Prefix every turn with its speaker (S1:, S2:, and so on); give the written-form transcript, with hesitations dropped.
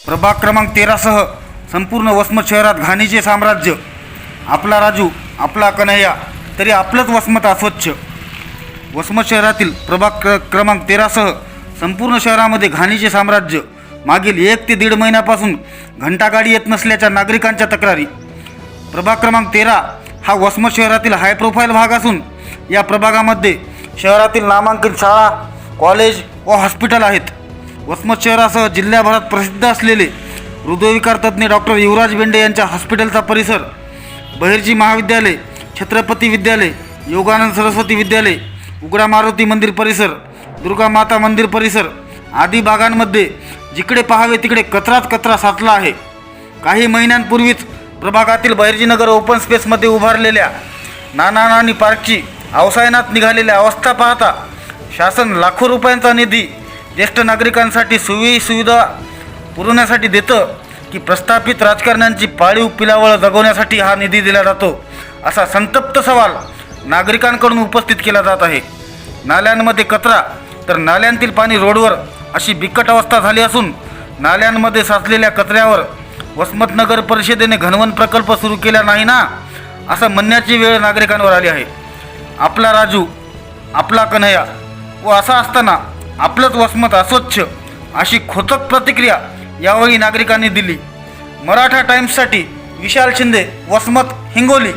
S1: प्रभाग क्रमांक 13 सह संपूर्ण वसमत शहरात घाणीचे साम्राज्य. आपला राजू, आपला कन्हैया, तरी आपलंच वसमत अस्वच्छ. वसमत शहरातील प्रभाग क्रमांक 13 सह संपूर्ण शहरामध्ये घाणीचे साम्राज्य. मागील 1 ते 1.5 महिन्यापासून घंटागाडी येत नसल्याच्या नागरिकांच्या तक्रारी. प्रभाग क्रमांक 13 हा वसमत शहरातील हाय प्रोफाईल भाग असून या प्रभागामध्ये शहरातील नामांकित शाळा, कॉलेज व हॉस्पिटल आहेत. वसमत शहरासह जिल्ह्याभरात प्रसिद्ध असलेले हृदयविकार तज्ज्ञ डॉक्टर युवराज बेंडे यांच्या हॉस्पिटलचा परिसर, बहिर्जी महाविद्यालय, छत्रपती विद्यालय, योगानंद सरस्वती विद्यालय, उघडा मारुती मंदिर परिसर, दुर्गा माता मंदिर परिसर आदी भागांमध्ये जिकडे पाहावे तिकडे कचराच कचरा साचला आहे. काही महिन्यांपूर्वीच प्रभागातील बहिर्जीनगर ओपन स्पेसमध्ये उभारलेल्या नानी पार्कची अवसायनात निघालेल्या अवस्था पाहता शासन लाखो रुपयांचा निधी ज्येष्ठ नागरिकांसाठी सुविधा पुरवण्यासाठी देतं की प्रस्थापित राजकारण्यांची पाळीव पिलावळ जगवण्यासाठी हा निधी दिला जातो, असा संतप्त सवाल नागरिकांकडून उपस्थित केला जात आहे. नाल्यांमध्ये कचरा तर नाल्यांतील पाणी रोडवर अशी बिकट अवस्था झाली असून नाल्यांमध्ये साचलेल्या कचऱ्यावर वसमत नगर परिषदेने घनवन प्रकल्प सुरू केला नाही ना, असं म्हणण्याची वेळ नागरिकांवर आली आहे. आपला राजू, आपला कन्हैया व असा असताना आपलंच वसमत अस्वच्छ, अशी खोचक प्रतिक्रिया यावेळी नागरिकांनी दिली. मराठा टाइम्ससाठी विशाल शिंदे, वसमत, हिंगोली.